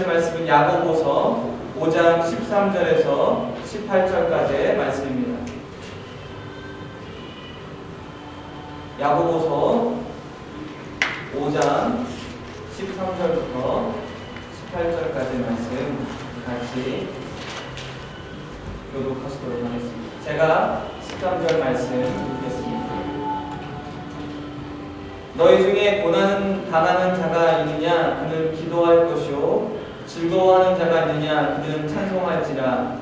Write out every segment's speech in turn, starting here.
말씀은 야고보서 5장 13절에서 18절까지의 말씀입니다. 야고보서 5장 13절부터 18절까지의 말씀 같이 교독하시도록 하겠습니다. 제가 13절 말씀 읽겠습니다. 너희 중에 고난 당하는 자가 있느냐 그는 기도할 것이요 즐거워하는 자가 있느냐 그는 찬송할지라.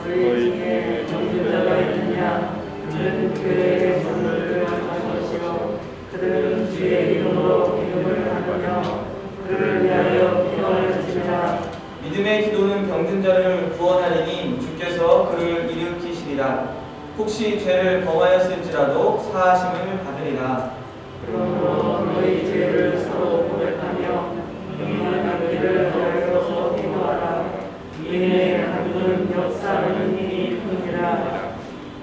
너희 중에 정죄 자가 있느냐 그는 교회의 선을 교환할 것이요 그들은 주의 이름으로 기도를 하며 그를 위하여 기도할지라. 믿음의 기도는 병든 자를 구원하리니 주께서 그를 일으키시리라. 혹시 죄를 범하였을지라도 사하심을 받으리라. 그러므로 너희 죄를 서로 고백하며 용납한 길을 더해서 기도하라. 이에 하나님은 역사하는 힘이 크니라.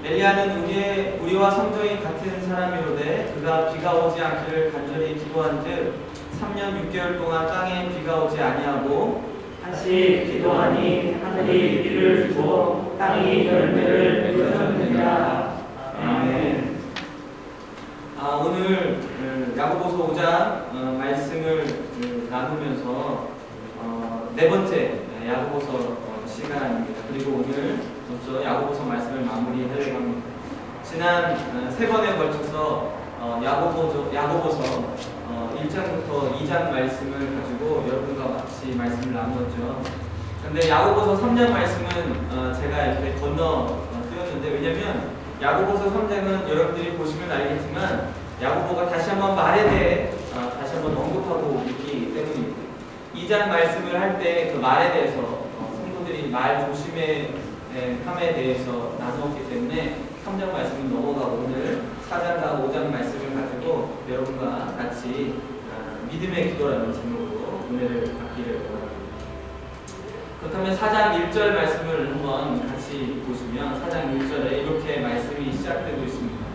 엘리야는 우리와 성정이 같은 사람이로되 그가 비가 오지 않기를 간절히 기도한즉 3년 6개월 동안 땅에 비가 오지 아니하고 다시 기도하니 하늘이 비를 주어 땅이 열매를 맺었느니라. 아멘. 오늘 야고보서 5장 말씀을 나누면서 네 번째 야고보서 시간입니다. 그리고 오늘부터 야고보서 말씀을 마무리하려고 합니다. 지난 세 번에 걸쳐서 야고보서 1장부터 2장 말씀을 가지고 여러분과 같이 말씀을 나누었죠. 그런데 야고보서 3장 말씀은 제가 이렇게 건너 뜨었는데, 왜냐면 야고보서 3장은 여러분들이 보시면 알겠지만 야고보가 다시 한번 말에 대해 다시 한번 언급하고 있기 때문입니다. 2장 말씀을 할 때 그 말에 대해서 성도들이 말 조심의 함에 대해서 나누었기 때문에 3장 말씀은 넘어가고 오늘 4장과 5장 말씀을 가지고 여러분과 같이 믿음의 기도라는 제목으로 은혜를 받기를 원합니다. 그렇다면 4장 1절 말씀을 한번 같이 보시면 4장 1절에 이렇게 말씀이 시작되고 있습니다.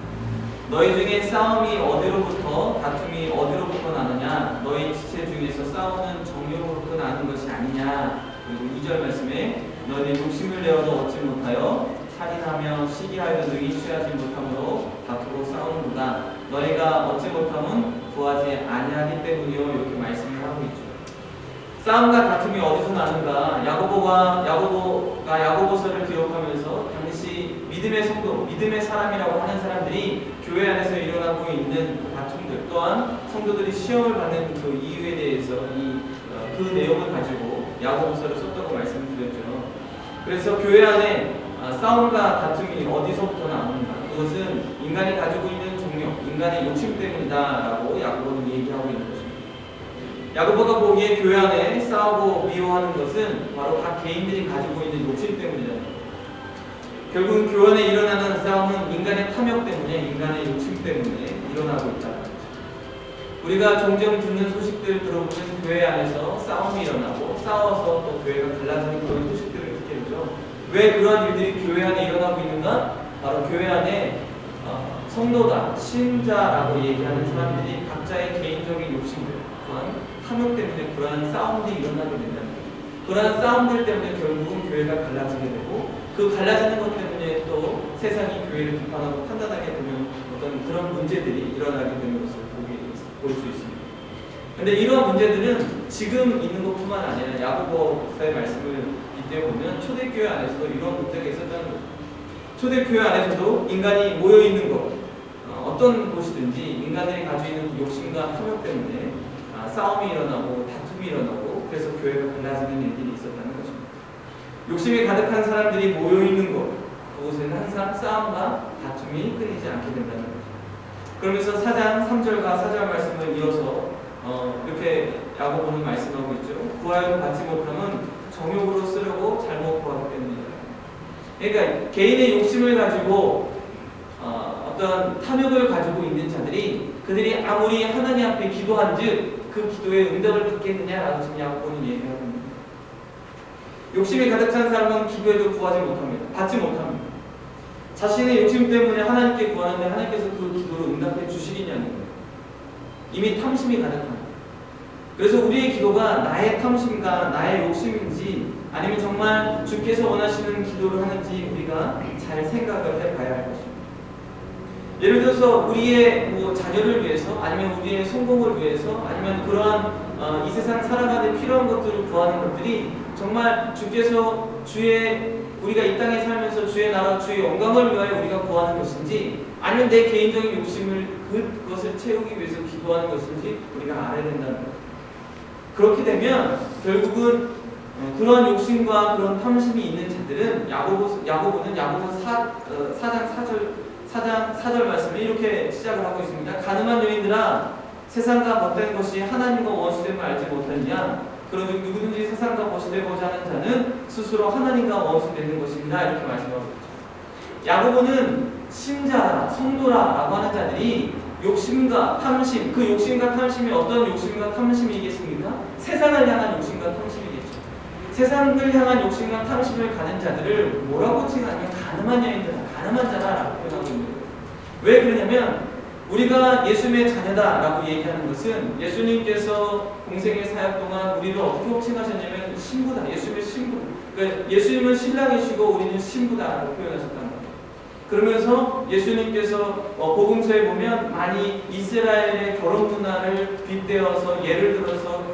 너희 중에 싸움이 어디로부터 다툼이 어디로부터 나느냐 너희 지체 중에서 싸우는 정욕으로부터 나는 것이 아니냐. 그리고 2절 말씀에 너희 욕심을 내어도 얻지 못하여 살인하며 시기하여 능히 취하지 못함으로 다투고 싸우는구나. 너희가 얻지 못함은 구하지 아니하기 때문이요. 이렇게 말씀을 하고 있죠. 싸움과 다툼이 어디서 나는가? 야고보가 야고보서를 기록하면서 당시 믿음의 성도, 믿음의 사람이라고 하는 사람들이 교회 안에서 일어나고 있는 다툼들, 또한 성도들이 시험을 받는 그 이유에 대해서 그 내용을 가지고 야고보서를 썼다고 말씀드렸죠. 그래서 교회 안에 싸움과 다툼이 어디서부터 나오는가? 그것은 인간이 가지고 있는 종욕, 인간의 욕심 때문이다라고 야고보는 얘기하고 있는 것입니다. 야고보가 보기에 교회 안에 싸우고 미워하는 것은 바로 각 개인들이 가지고 있는 욕심 때문이다. 결국 교회 안에 일어나는 싸움은 인간의 탐욕 때문에, 인간의 욕심 때문에 일어나고 있다. 우리가 종종 듣는 소식들 들어보면 교회 안에서 싸움이 일어나고 싸워서 또 교회가 갈라지는 그런 소식들을 듣게 되죠. 왜 그러한 일들이 교회 안에 일어나고 있는가? 바로 교회 안에 성도다, 신자라고 얘기하는 사람들이 각자의 개인적인 욕심들, 또한 탐욕 때문에 그러한 싸움들이 일어나게 된다는 거예요. 그러한 싸움들 때문에 결국은 교회가 갈라지게 되고, 그 갈라지는 것 때문에 또 세상이 교회를 비판하고 판단하게 되는 어떤 그런 문제들이 일어나게 되는 것을 볼 수 있습니다. 그런데 이러한 문제들은 지금 있는 것뿐만 아니라 야고보서의 말씀을 빗대보면 초대교회 안에서도 이런 문제가 있었다는 거예요. 초대교회 안에서도 인간이 모여있는 것, 어떤 곳이든지 인간들이 가지고 있는 욕심과 탐욕 때문에 싸움이 일어나고 다툼이 일어나고 그래서 교회가 갈라지는 일들이 있었다는 것입니다. 욕심이 가득한 사람들이 모여있는 곳, 그곳에는 항상 싸움과 다툼이 끊이지 않게 된다는 거죠. 그러면서 4장 3절과 4절 말씀을 이어서 이렇게 야고보는 말씀하고 있죠. 구하여도 받지 못함은 정욕으로 쓰려고 잘못 구하기 때문이다. 그러니까 개인의 욕심을 가지고 어떤 탐욕을 가지고 있는 자들이 그들이 아무리 하나님 앞에 기도한즉 그 기도에 응답을 받겠느냐라고 지금 야고보는 얘기하고 있습니다. 욕심이 가득 찬 사람은 기도해도 구하지 못합니다. 받지 못합니다. 자신의 욕심 때문에 하나님께 구하는데 하나님께서 그 기도를 응답해 주시겠냐는 거예요. 이미 탐심이 가득합니다. 그래서 우리의 기도가 나의 탐심과 나의 욕심인지 아니면 정말 주께서 원하시는 기도를 하는지 우리가 잘 생각을 해봐야 할 것입니다. 예를 들어서 우리의 자녀를 위해서 아니면 우리의 성공을 위해서 아니면 그러한 이 세상 살아가는 필요한 것들을 구하는 것들이 정말 주께서 우리가 이 땅에 살면서 주의 나라 주의 영광을 위하여 우리가 구하는 것인지 아니면 내 개인적인 욕심을 그것을 채우기 위해서 기도하는 것인지 우리가 알아야 된다는 거예요. 그렇게 되면 결국은 그런 욕심과 그런 탐심이 있는 자들은 야고보는 야고보서 4장 4절 말씀에 이렇게 시작을 하고 있습니다. 가늠한 여인들아 세상과 벗된 것이 하나님과 원수됨을 알지 못하느냐 그런즉 누구든지 세상과 벗되고자 하는 자는 스스로 하나님과 원수되는 것입니다. 이렇게 말씀하고 있죠. 야고보는 신자라 성도라라고 하는 자들이 욕심과 탐심, 그 욕심과 탐심이 어떤 욕심과 탐심이겠습니까? 세상을 향한 욕심과 탐심이겠죠. 세상을 향한 욕심과 탐심을 가는 자들을 뭐라고 칭하냐면 가늠한 여인들아, 가늠한 자라라고 표현하고 있는 거예요. 왜 그러냐면 우리가 예수님의 자녀다라고 얘기하는 것은 예수님께서 공생의 사역 동안 우리를 어떻게 호칭하셨냐면 신부다, 예수님의 신부. 그러니까 예수님은 신랑이시고 우리는 신부다라고 표현하셨단 말이에요. 그러면서 예수님께서 복음서에 보면 많이 이스라엘의 결혼 문화를 빗대어서 예를 들어서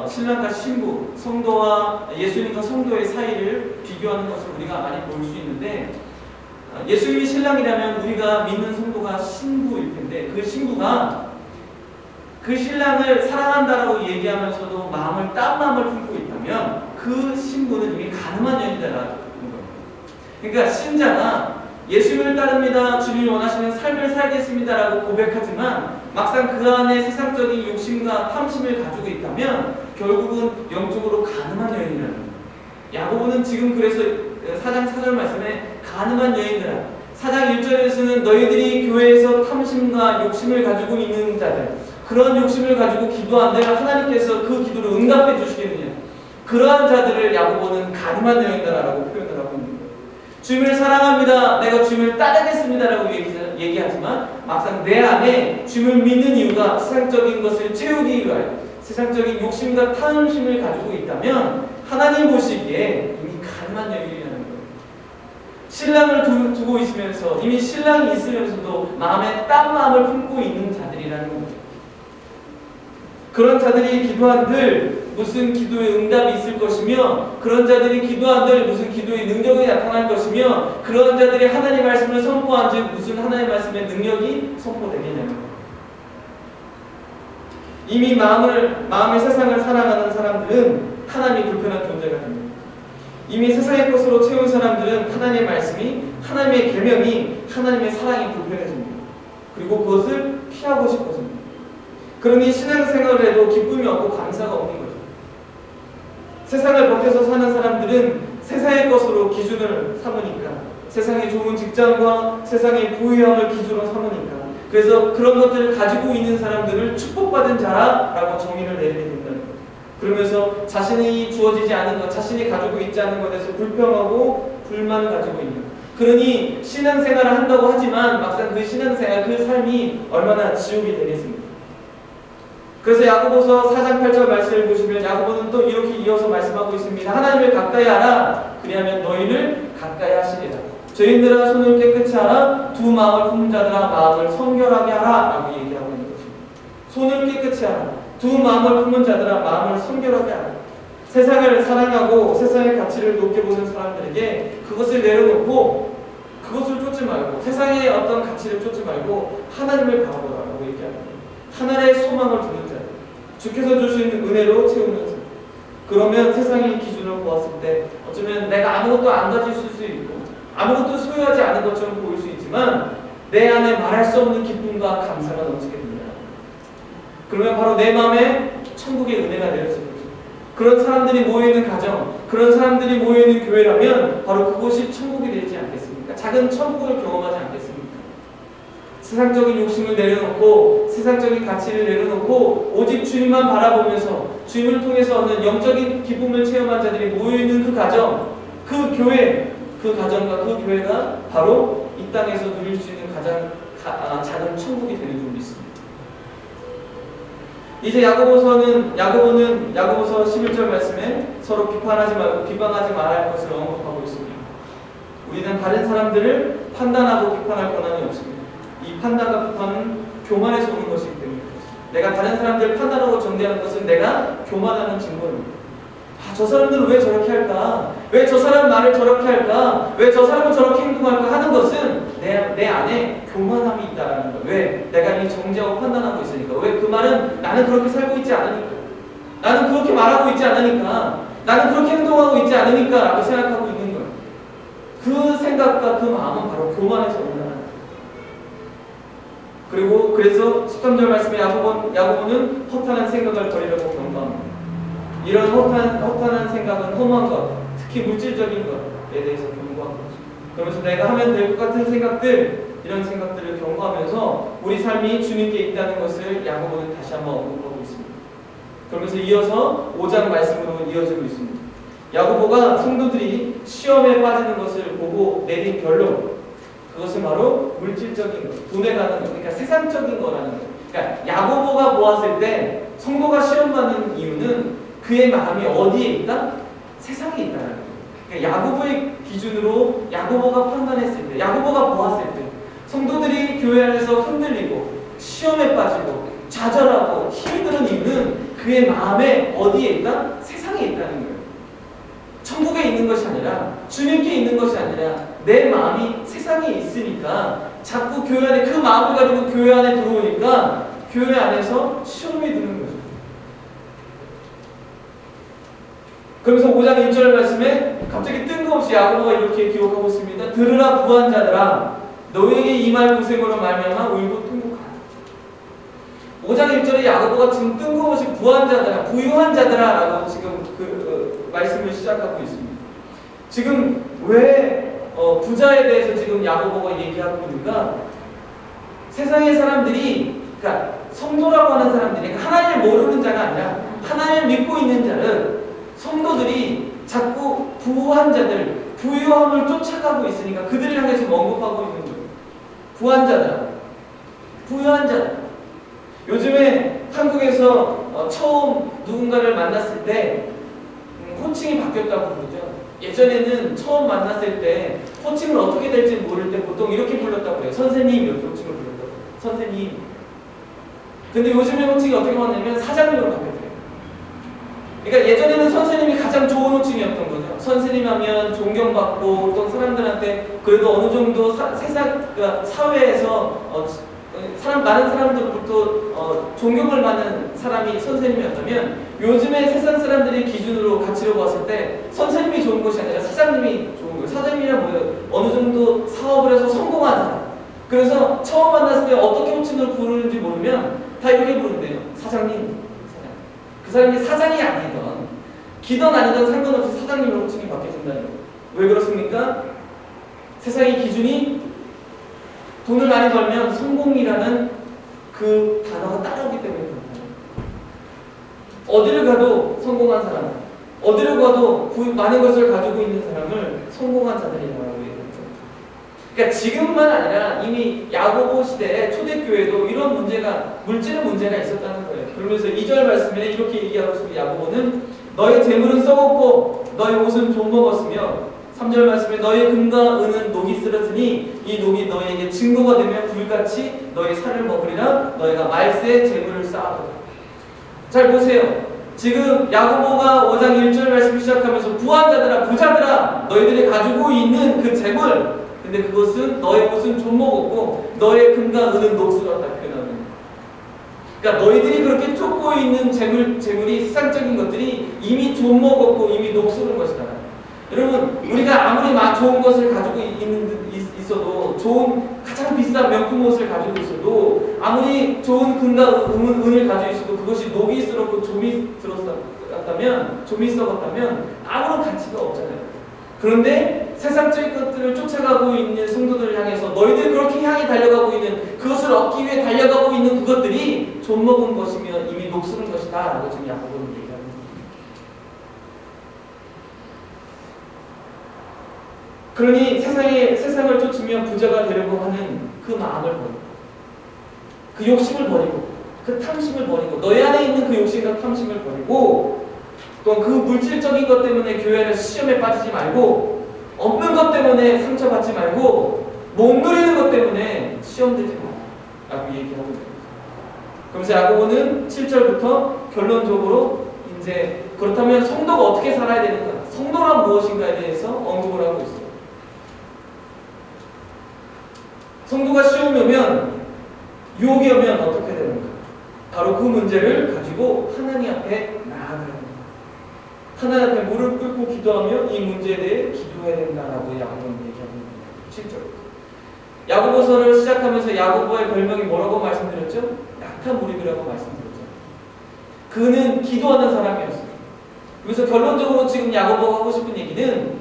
신랑과 신부, 성도와 예수님과 성도의 사이를 비교하는 것을 우리가 많이 볼 수 있는데 예수님이 신랑이라면 우리가 믿는 성도가 신부일 텐데 그 신부가 그 신랑을 사랑한다라고 얘기하면서도 딴 마음을 품고 있다면 그 신부는 이미 가늠한 여인이다라는 거예요. 그러니까 신자가 예수님을 따릅니다. 주님이 원하시는 삶을 살겠습니다라고 고백하지만 막상 그 안에 세상적인 욕심과 탐심을 가지고 있다면 결국은 영적으로 가늠한 여인이라는 거예요. 야고보는 지금 그래서 4장 4절 말씀에 가늠한 여인들아 4장 1절에서는 너희들이 교회에서 탐심과 욕심을 가지고 있는 자들 그런 욕심을 가지고 기도한들 하나님께서 그 기도를 응답해 주시겠느냐 그러한 자들을 야고보는 가늠한 여인들아라고 표현을 하고 있는 거예요. 주님을 사랑합니다. 내가 주님을 따르겠습니다라고 얘기하지만 막상 내 안에 주님을 믿는 이유가 세상적인 것을 채우기 위하여 세상적인 욕심과 탐심을 가지고 있다면 하나님 보시기에 이미 가늠한 여인이라는 거예요. 신랑을 두고 있으면서 이미 신랑이 있으면서도 마음에 딴 마음을 품고 있는 자들이라는 거예요. 그런 자들이 기도한들 무슨 기도의 응답이 있을 것이며 그런 자들이 기도한들 무슨 기도의 능력이 나타날 것이며 그런 자들이 하나님의 말씀을 선포한즉 무슨 하나님의 말씀의 능력이 선포되겠냐는 이미 마음의 세상을 살아가는 사람들은 하나님이 불편한 존재가 됩니다. 이미 세상의 것으로 채운 사람들은 하나님의 말씀이 하나님의 계명이 하나님의 사랑이 불편해집니다. 그리고 그것을 피하고 싶어집니다. 그러니 신앙생활을 해도 기쁨이 없고 감사가 없는 거죠. 세상을 벗겨서 사는 사람들은 세상의 것으로 기준을 삼으니까 세상의 좋은 직장과 세상의 부유함을 기준으로 삼으니까 그래서 그런 것들을 가지고 있는 사람들을 축복받은 자라고 정의를 내리게 된다는 거예요. 그러면서 자신이 주어지지 않은 것, 자신이 가지고 있지 않은 것에 대해서 불평하고 불만을 가지고 있는 그러니 신앙생활을 한다고 하지만 막상 그 신앙생활, 그 삶이 얼마나 지옥이 되겠습니까? 그래서 야고보서 4장 8절 말씀을 보시면 야고보는 또 이렇게 이어서 말씀하고 있습니다. 하나님을 가까이 하라. 그리하면 너희를 가까이 하시리라. 죄인들아 손을 깨끗이 하라. 두 마음을 품은 자들아 마음을 성결하게 하라. 라고 얘기하고 있는 것입니다. 손을 깨끗이 하라. 두 마음을 품은 자들아 마음을 성결하게 하라. 세상을 사랑하고 세상의 가치를 높게 보는 사람들에게 그것을 내려놓고 그것을 쫓지 말고 세상의 어떤 가치를 쫓지 말고 하나님을 바라보라라고 얘기합니다. 하나님의 소망을 두는 자, 주께서 주신 은혜로 채우는 자. 그러면 세상의 기준을 보았을 때 어쩌면 내가 아무것도 안 가질 수 있고 아무것도 소유하지 않은 것처럼 보일 수 있지만 내 안에 말할 수 없는 기쁨과 감사가 넘치게 됩니다. 그러면 바로 내 마음에 천국의 은혜가 내려질 거죠. 그런 사람들이 모여있는 가정, 그런 사람들이 모여있는 교회라면 바로 그곳이 천국이 되지 않겠습니까? 작은 천국을 경험하지 않겠습니까? 세상적인 욕심을 내려놓고 세상적인 가치를 내려놓고 오직 주님만 바라보면서 주님을 통해서 얻는 영적인 기쁨을 체험한 자들이 모여있는 그 가정, 그 교회, 그 가정과 그 교회가 바로 이 땅에서 누릴 수 있는 가장 작은 천국이 되는 줄 믿습니다. 이제 야고보는 야고보서 11절 말씀에 서로 비판하지 말고 비방하지 말아야 할 것을 언급하고 있습니다. 우리는 다른 사람들을 판단하고 비판할 권한이 없습니다. 이 판단과 비판은 교만에서 오는 것이기 때문에 내가 다른 사람들을 판단하고 정죄하는 것은 내가 교만하는 증거입니다. 저 사람들은 왜 저렇게 할까? 왜 저 사람 말을 저렇게 할까? 왜 저 사람은 저렇게 행동할까? 하는 것은 내 안에 교만함이 있다라는 거예요. 왜? 내가 이미 정죄하고 판단하고 있으니까. 왜? 그 말은 나는 그렇게 살고 있지 않으니까. 나는 그렇게 말하고 있지 않으니까. 나는 그렇게 행동하고 있지 않으니까 라고 생각하고 있는 거예요. 그 생각과 그 마음은 바로 교만에서 온다는 거예요. 그리고 그래서 13절 말씀에 야고보는 허탄한 생각을 버리려고 경고합니다. 이런 허탄한 생각은 험한 것, 특히 물질적인 것에 대해서 경고하는 거죠. 그러면서 내가 하면 될 것 같은 생각들, 이런 생각들을 경고하면서 우리 삶이 주님께 있다는 것을 야고보는 다시 한번 언급하고 있습니다. 그러면서 이어서 5장 말씀으로 이어지고 있습니다. 야고보가 성도들이 시험에 빠지는 것을 보고 내린 결론, 그것은 바로 물질적인 것, 돈에 가는 것, 그러니까 세상적인 거라는 거예요. 그러니까 야고보가 보았을 때 성도가 시험받는 이유는 그의 마음이 어디에 있다? 세상에 있다는 거예요. 그러니까 야고보의 기준으로 야고보가 판단했을 때, 야고보가 보았을 때 성도들이 교회 안에서 흔들리고 시험에 빠지고 좌절하고 힘드는 이유는 그의 마음에 어디에 있다? 세상에 있다는 거예요. 천국에 있는 것이 아니라 주님께 있는 것이 아니라 내 마음이 세상에 있으니까 자꾸 교회 안에 그 마음을 가지고 교회 안에 들어오니까 교회 안에서 시험이 드는 거죠. 그러면서 5장 1절 말씀에 갑자기 뜬금없이 야고보가 이렇게 기록하고 있습니다. 들으라 부한 자들아 너희에게 임할 고생으로 말미암아 울고 통곡하라. 5장 1절에 야고보가 지금 뜬금없이 부한 자들아, 부유한 자들아 라고 지금 말씀을 시작하고 있습니다. 지금 왜 부자에 대해서 지금 야고보가 얘기하고 있는가? 세상의 사람들이, 그러니까 성도라고 하는 사람들이 하나님을 모르는 자가 아니라 하나님을 믿고 있는 자는 성도들이 자꾸 부한 자들, 부유함을 쫓아가고 있으니까 그들을 향해서 언급하고 있는 거예요. 부한 자들, 부유한 자들. 요즘에 한국에서 처음 누군가를 만났을 때 호칭이 바뀌었다고 그러죠. 예전에는 처음 만났을 때 호칭을 어떻게 될지 모를 때 보통 이렇게 불렀다고 해요. 선생님 이렇게 호칭을 불렀다고 해요. 선생님. 근데 요즘에 호칭이 어떻게 바뀌냐면 사장님으로 바뀌었대요. 그러니까 예전에는 선생님이 가장 좋은 호칭이었던 거죠. 선생님 하면 존경받고 어떤 사람들한테 그래도 어느 정도 그러니까 사회에서 많은 사람들부터 존경을 받는 사람이 선생님이었다면 요즘에 세상 사람들의 기준으로 가치로 봤을 때 선생님이 좋은 것이 아니라 사장님이 좋은 거예요. 사장님이란 뭐예요? 어느 정도 사업을 해서 성공한 사람. 그래서 처음 만났을 때 어떻게 호칭을 부르는지 모르면 다 이렇게 부른대요. 사장님. 그 사람이 사장이 아니던 기던 아니던 상관없이 사장님으로 호칭이 바뀌어진다는 거예요. 왜 그렇습니까? 세상의 기준이 돈을 많이 벌면 성공이라는 그 단어가 따라오기 때문에 그렇다. 어디를 가도 성공한 사람, 어디를 가도 많은 것을 가지고 있는 사람을 성공한 자들이라고 얘기하죠. 그러니까 지금만 아니라 이미 야고보 시대에 초대교회도 이런 문제가, 물질의 문제가 있었다는 거예요. 그러면서 2절 말씀에 이렇게 얘기하고 있습니다. 야고보는 너의 재물은 썩었고 너의 옷은 좀 먹었으며 3절 말씀에 너의 금과 은은 녹이 쓰러지니 이 녹이 너에게 증거가 되며 불같이 너의 살을 먹으리라. 너희가 말세에 재물을 쌓아두라. 잘 보세요. 지금 야고보가 5장 1절 말씀 시작하면서 부한 자들아, 부자들아, 너희들이 가지고 있는 그 재물, 근데 그것은 너의 옷은 좀 먹었고 너의 금과 은은 녹슬었다 표현하는. 그러니까 너희들이 그렇게 쫓고 있는 재물이 세상적인 것들이 이미 좀 먹었고 이미 녹슬은 것이다. 여러분, 우리가 아무리 좋은 것을 가지고 있어도, 좋은 가장 비싼 명품 옷을 가지고 있어도, 아무리 좋은 금과 은을 가지고 있어도 그것이 녹이 슬었고 좀이 썩었다면 아무런 가치가 없잖아요. 그런데 세상적인 것들을 쫓아가고 있는 성도들을 향해서 너희들이 그렇게 향해 달려가고 있는, 그것을 얻기 위해 달려가고 있는 그것들이 좀 먹은 것이며 이미 녹슬은 것이다 라고 지금 야고보는 얘기합니다. 그러니 세상을 쫓으며 부자가 되려고 하는 그 마음을 버리고 그 욕심을 버리고 그 탐심을 버리고 너희 안에 있는 그 욕심과 탐심을 버리고 또 그 물질적인 것 때문에 교회 안에서 시험에 빠지지 말고 없는 것 때문에 상처받지 말고 못 누리는 것 때문에 시험 들지 마라 라고 얘기하고 있습니다. 그러면서 야고보는 7절부터 결론적으로 이제 그렇다면 성도가 어떻게 살아야 되는가, 성도란 무엇인가에 대해서 언급을 하고 있어요. 성도가 시험이 오면, 유혹이 오면 어떻게 되는가? 바로 그 문제를 가지고 하나님 앞에 나아가야 됩니다. 하나님 앞에 무릎 꿇고 기도하며 이 문제에 대해 기도해야 된다라고 야고보는 얘기하고 있습니다. 7절. 야고보서를 시작하면서 야고보의 별명이 뭐라고 말씀드렸죠? 약한 무리라고 말씀드렸죠. 그는 기도하는 사람이었어요. 그래서 결론적으로 지금 야고보가 하고 싶은 얘기는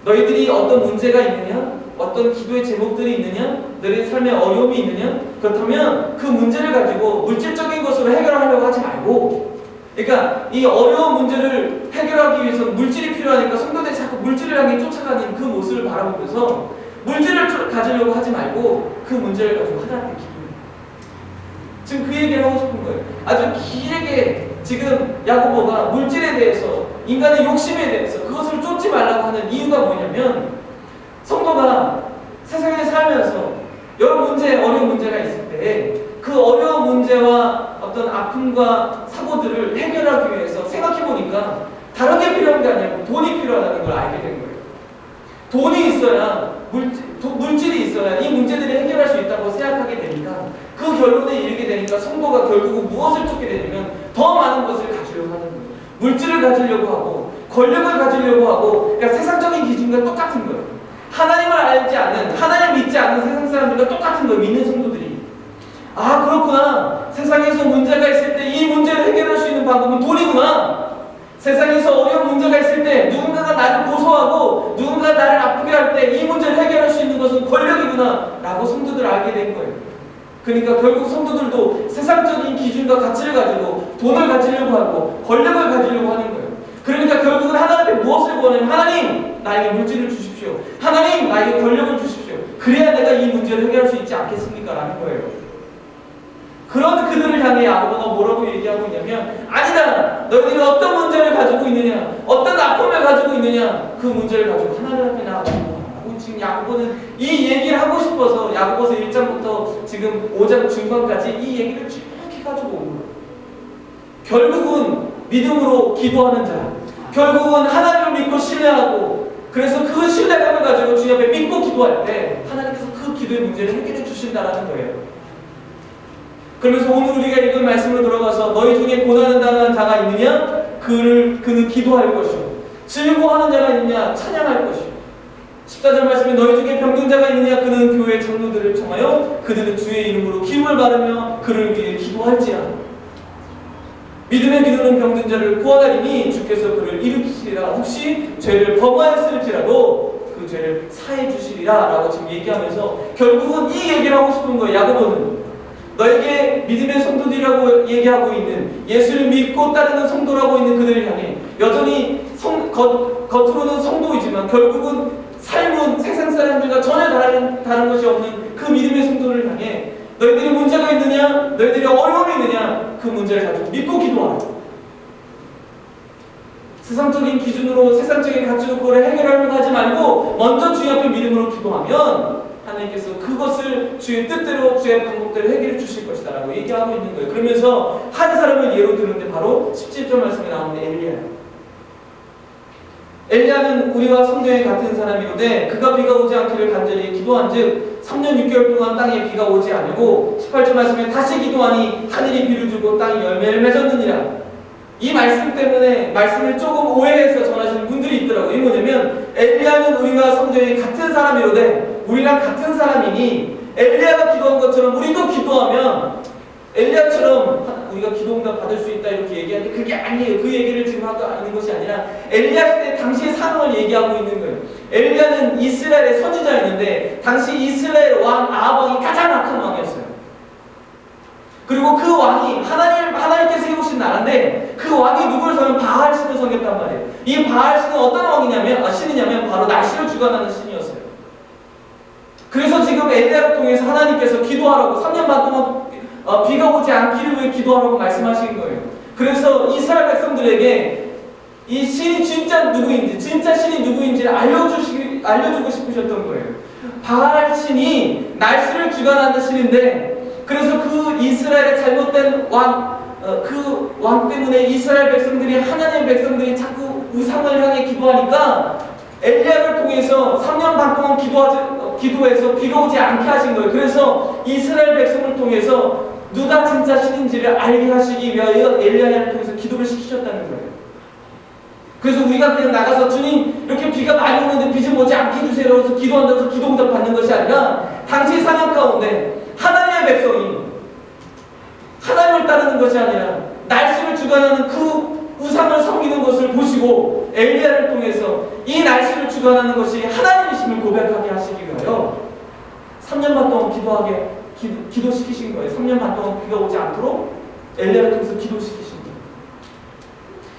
너희들이 어떤 문제가 있느냐, 어떤 기도의 제목들이 있느냐, 너희의 삶에 어려움이 있느냐, 그렇다면 그 문제를 가지고 물질적인 것으로 해결하려고 하지 말고, 그러니까 이 어려운 문제를 해결하기 위해서 물질이 필요하니까 성도들이 자꾸 물질을 향해 쫓아가는 그 모습을 바라보면서 물질을 가지려고 하지 말고 그 문제를 가지고 하나님께 기도해요. 지금 그 얘기를 하고 싶은 거예요. 아주 길게 지금 야고보가 물질에 대해서, 인간의 욕심에 대해서 그것을 쫓지 말라고 하는 이유가 뭐냐면, 성도가 세상에 살면서 여러 문제, 어려운 문제가 있을 때 그 어려운 문제와 어떤 아픔과 사고들을 해결하기 위해서 생각해보니까 다른 게 필요한 게 아니고 돈이 필요하다는 걸 알게 된 거예요. 돈이 있어야, 물질이 있어야 이 문제들을 해결할 수 있다고 생각하게 되니까 그 결론에 이르게 되니까 성도가 결국은 무엇을 쫓게 되냐면 더 많은 것을 가지려고 하는 거예요. 물질을 가지려고 하고 권력을 가지려고 하고, 그러니까 세상적인 기준과 똑같은 거예요. 하나님을 알지 않은, 하나님을 믿지 않는 세상 사람들과 똑같은 거예요. 믿는 성도들이. 아, 그렇구나. 세상에서 문제가 있을 때 이 문제를 해결할 수 있는 방법은 돈이구나. 세상에서 어려운 문제가 있을 때 누군가가 나를 고소하고 누군가가 나를 아프게 할 때 이 문제를 해결할 수 있는 것은 권력이구나 라고 성도들 알게 된 거예요. 그러니까 결국 성도들도 세상적인 기준과 가치를 가지고 돈을 가지려고 하고 권력을 가지려고 하는 거예요. 그러니까 결국은 하나님 앞에 무엇을 구하냐면, 하나님 나에게 물질을 주십시오. 하나님 나에게 권력을 주십시오. 그래야 내가 이 문제를 해결할 수 있지 않겠습니까? 라는 거예요. 그런 그들을 향해 야고보가 뭐라고 얘기하고 있냐면, 아니다! 너희들이 어떤 문제를 가지고 있느냐, 어떤 아픔을 가지고 있느냐, 그 문제를 가지고 하나님 앞에 나아가고, 지금 야고보는 이 얘기를 하고 싶어서 야고보서 1장부터 지금 5장 중반까지 이 얘기를 쭉 해가지고 온 거예요. 결국은 믿음으로 기도하는 자, 결국은 하나님을 믿고 신뢰하고, 그래서 그 신뢰감을 가지고 주님 앞에 믿고 기도할 때 하나님께서 그 기도의 문제를 해결해 주신다라는 거예요. 그러면서 오늘 우리가 읽은 말씀으로 들어가서 너희 중에 고난을 당하는 자가 있느냐? 그는 기도할 것이요. 즐거워하는 자가 있느냐? 찬양할 것이요. 14절 말씀에 너희 중에 병든 자가 있느냐? 그는 교회 장로들을 청하여 그들은 주의 이름으로 기름을 바르며 그를 위해 기도할지라. 믿음의 기도는 병든 자를 구하나니 주께서 그를 일으키시리라. 혹시 죄를 범하였을지라도 그 죄를 사해 주시리라 라고 지금 얘기하면서 결국은 이 얘기를 하고 싶은 거예요. 야고보는 너에게 믿음의 성도들이라고 얘기하고 있는, 예수를 믿고 따르는 성도라고 있는 그들을 향해 여전히 겉으로는 성도이지만 결국은 삶은 세상 사람들과 전혀 다른 것이 없는 그 믿음의 성도를 향해 너희들이 문제가 있느냐, 너희들이 어려움이 있느냐, 그 문제를 가지고 믿고 기도하라. 세상적인 기준으로, 세상적인 가치로 그걸 해결하려고 하지 말고 먼저 주님 앞에 믿음으로 기도하면 하나님께서 그것을 주의 뜻대로, 주의 방법대로 해결해 주실 것이다 라고 얘기하고 있는 거예요. 그러면서 한 사람을 예로 드는데 바로 17절 말씀에 나오는 엘리야예요. 엘리야는 우리와 성경에 같은 사람이로되 그가 비가 오지 않기를 간절히 기도한즉 3년 6개월 동안 땅에 비가 오지 않고 18절 말씀에 다시 기도하니 하늘이 비를 주고 땅이 열매를 맺었느니라. 이 말씀 때문에 말씀을 조금 오해해서 전하시는 분들이 있더라고요. 이게 뭐냐면 엘리야는 우리와 성경에 같은 사람이로되, 우리랑 같은 사람이니 엘리야가 기도한 것처럼 우리도 기도하면 엘리야처럼 우리가 기도응답 받을 수 있다 이렇게 얘기하는데 그게 아니에요. 그 얘기를 지금 하고 있는 것이 아니라 엘리야 시대 당시의 상황을 얘기하고 있는 거예요. 엘리야는 이스라엘의 선지자였는데 당시 이스라엘 왕 아합 왕이 가장 악한 왕이었어요. 그리고 그 왕이 하나님께서 세우신 나라인데 그 왕이 누구를 섬기면 바알 신을 섬겼단 말이에요. 이 바알 신은 어떤 신이냐면 바로 날씨를 주관하는 신이었어요. 그래서 지금 엘리야를 통해서 하나님께서 기도하라고 3년 반 동안 비가 오지 않기를 위해 기도하라고 말씀하신 거예요. 그래서 이스라엘 백성들에게 이 신이 진짜 누구인지, 진짜 신이 누구인지를 알려주고 싶으셨던 거예요. 바알 신이 날씨를 주관하는 신인데, 그래서 그 이스라엘의 잘못된 그 왕 때문에 이스라엘 백성들이, 하나님의 백성들이 자꾸 우상을 향해 기도하니까 엘리야를 통해서 3년 반 동안 기도해서 비가 오지 않게 하신 거예요. 그래서 이스라엘 백성을 통해서 누가 진짜 신인지를 알게 하시기 위하여 엘리야를 통해서 기도를 시키셨다는 거예요. 그래서 우리가 그냥 나가서 주님 이렇게 비가 많이 오는데 비 좀 오지 않게 해주세요 그래서 기도한다고 해서 기도 응답 받는 것이 아니라, 당시 상황 가운데 하나님의 백성이 하나님을 따르는 것이 아니라 날씨를 주관하는 그 우상을 섬기는 것을 보시고 엘리야를 통해서 이 날씨를 주관하는 것이 하나님이심을 고백하게 하시기 위하여 3년 반 동안 기도시키신 거예요. 3년 반 동안 비가 오지 않도록 엘리야를 통해서 기도시키신 거예요.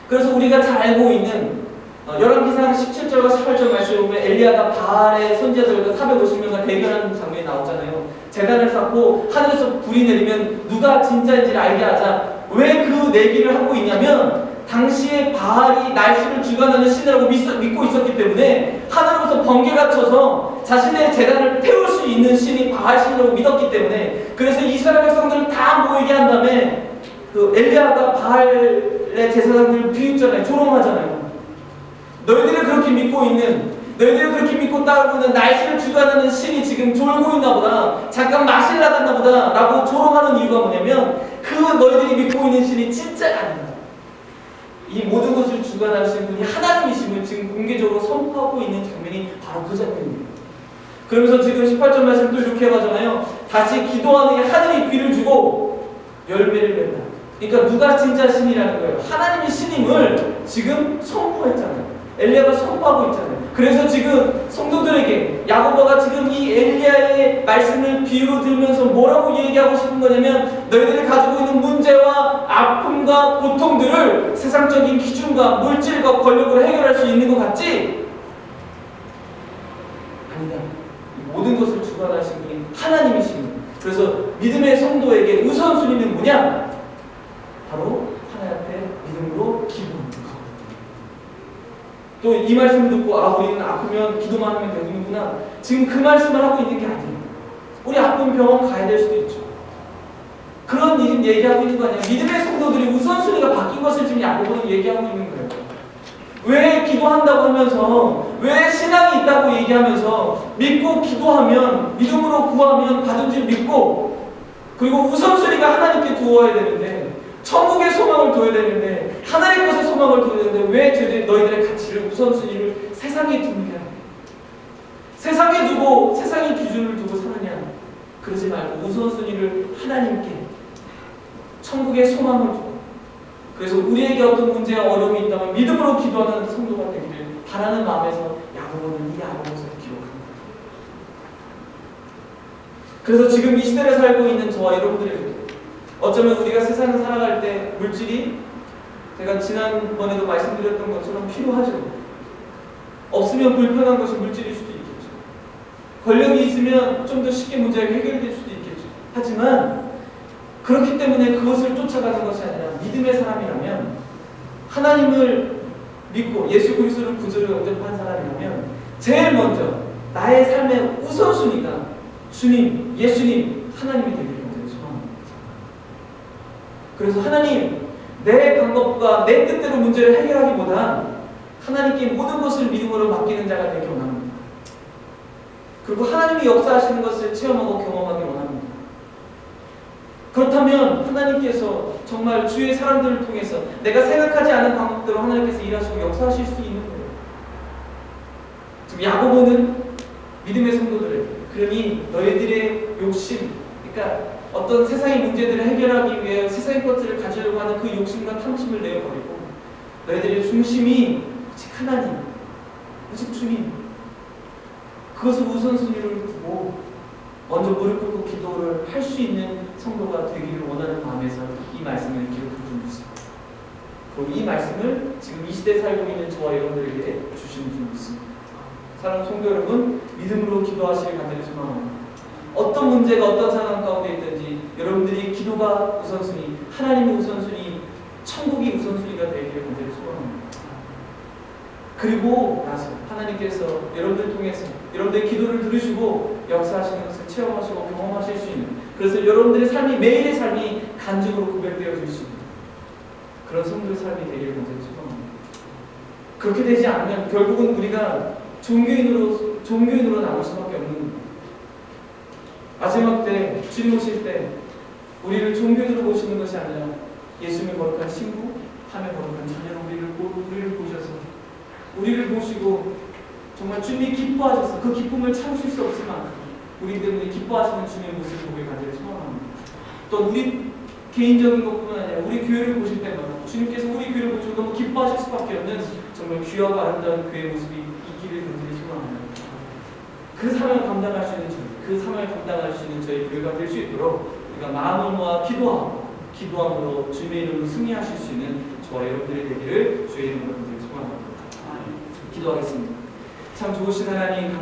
그래서 우리가 잘 알고 있는 열왕기상 17절과 18절 말씀에 보면 엘리야가 바알의 선지자들과 450명과 대결하는 장면이 나오잖아요. 제단을 쌓고 하늘에서 불이 내리면 누가 진짜인지를 알게 하자. 왜 그 내기를 하고 있냐면, 당시에 바알이 날씨를 주관하는 신이라고 믿고 있었기 때문에 하늘로부터 번개가 쳐서 자신의 제단을 태울 수 있는 신이 바알 신이라고 믿었기 때문에, 그래서 이스라엘 백성들을 다 모이게 한 다음에 그 엘리야가 바알의 제사장들을 비웃잖아요. 조롱하잖아요. 너희들이 그렇게 믿고 있는, 너희들이 그렇게 믿고 따르고 있는 날씨를 주관하는 신이 지금 졸고 있나 보다, 잠깐 마실 나갔나 보다 라고 조롱하는 이유가 뭐냐면, 그 너희들이 믿고 있는 신이 진짜가 아니다. 이 모든 것을 주관하시는 분이 하나님이심을 지금 공개적으로 선포하고 있는 장면이 바로 그 장면입니다. 그러면서 지금 18절 말씀도 이렇게 하잖아요. 다시 기도하는 게 하늘이 비를 주고 열매를 맺다. 그러니까 누가 진짜 신이라는 거예요. 하나님이 신임을 지금 선포했잖아요. 엘리야가 선포하고 있잖아요. 그래서 지금 성도들에게 야고보가 지금 이 엘리야의 말씀을 비유로 들으면서 뭐라고 얘기하고 싶은 거냐면, 너희들이 가지고 있는 문제와 아픔과 고통들을 세상적인 기준과 물질과 권력으로 해결할 수 있는 것 같지? 아니다. 모든 것을 주관하신 분이 하나님이십니다. 그래서 믿음의 성도에게 우선순위는 뭐냐? 바로 하나님 앞에 믿음으로 기도하는 것. 또 이 말씀을 듣고 우리는 아프면 기도만 하면 되는구나, 지금 그 말씀을 하고 있는 게 아니에요. 우리 아프면 병원 가야 될 수도 있죠. 그런 일 얘기하고 있는 거 아니에요. 믿음의 성도들이 우선순위가 바뀐 것을 지금 야고보는 얘기하고 있는 거예요. 왜 기도한다고 하면서, 왜 신앙이 있다고 얘기하면서 믿고 기도하면, 믿음으로 구하면 받은 줄 믿고, 그리고 우선순위가 하나님께 두어야 되는데, 천국의 소망을 둬야 되는데, 하나님 것의 소망을 둬야 되는데, 왜 너희들의 가치를 우선순위를 세상에 두느냐? 세상에 두고 세상의 기준을 두고 사느냐? 그러지 말고 우선순위를 하나님께, 천국의 소망을 두고. 그래서 우리에게 어떤 문제와 어려움이 있다면 믿음으로 기도하는 성도가 되기를 바라는 마음에서 야고보는 이 야고보서를 기록합니다. 그래서 지금 이 시대를 살고 있는 저와 여러분들에게, 어쩌면 우리가 세상을 살아갈 때 물질이, 제가 지난번에도 말씀드렸던 것처럼 필요하죠. 없으면 불편한 것이 물질일 수도 있겠죠. 권력이 있으면 좀 더 쉽게 문제가 해결될 수도 있겠죠. 하지만 그렇기 때문에 그것을 쫓아가는 것이 아니라, 믿음의 사람이라면, 하나님을 믿고 예수 그리스도를 구주로 영접한 사람이라면, 제일 먼저 나의 삶의 우선순위가 주님, 예수님, 하나님이 되기를 소망합니다. 그래서 하나님, 내 방법과 내 뜻대로 문제를 해결하기보다 하나님께 모든 것을 믿음으로 맡기는 자가 되기 원합니다. 그리고 하나님이 역사하시는 것을 체험하고 경험하기 원합니다. 그렇다면 하나님께서 정말 주의 사람들을 통해서 내가 생각하지 않은 방법대로 하나님께서 일하시고 역사하실 수 있는 거예요. 지금 야고보는 믿음의 성도들에게, 그러니 너희들의 욕심, 그러니까 어떤 세상의 문제들을 해결하기 위해 세상의 것들을 가지려고 하는 그 욕심과 탐심을 내어버리고, 너희들의 중심이 오직 하나님, 오직 주님, 그것을 우선순위로 두고 먼저 무릎 꿇고 기도를 할 수 있는 성도가 되기를 원하는 마음에서 이 말씀을 기록해 준 것입니다. 그리고 이 말씀을 지금 이 시대에 살고 있는 저와 여러분들에게 주시는 줄 믿습니다. 사랑하는 성도 여러분, 믿음으로 기도하시길 간절히 소망합니다. 어떤 문제가 어떤 상황 가운데 있든지 여러분들이 기도가 우선순위, 하나님의 우선순위, 천국이 우선순위가 되기를 간절히 소원합니다. 그리고 나서 하나님께서 여러분들 통해서 여러분들의 기도를 들으시고 역사하시는 것을 체험하시고 경험하실 수 있는, 그래서 여러분들의 삶이 매일의 삶이 간증으로 고백되어 줄 수 있는 그런 성도의 삶이 되기를 간절히 소원합니다. 그렇게 되지 않으면 결국은 우리가 종교인으로 남을 수밖에 없는 겁니다. 마지막 때 주님 오실 때 우리를 종교인으로 보시는 것이 아니라 예수님의 거룩한 신부, 하나님의 거룩한 자녀로 우리를 보셔서 우리를 보시고 정말 주님이 기뻐하셔서 그 기쁨을 참으실 수 없지만 우리 때문에 기뻐하시는 주님의 모습을 보길 간절히 소원합니다. 또 우리 개인적인 것뿐만 아니라 우리 교회를 보실 때마다 주님께서 우리 교회를 보시고 너무 기뻐하실 수밖에 없는 정말 귀하고 아름다운 교회의 모습이 있기를 간절히 소원합니다. 그 사명을 감당할 수 있는 그 사명을 감당할 수 있는 저희 교회가 될 수 있도록 우리가 마음을 모아 기도함으로 주님의 이름으로 승리하실 수 있는 저와 여러분들이 되기를 주의 이름으로 간절히 소원합니다. 기도하겠습니다. 참 좋으신 하나님,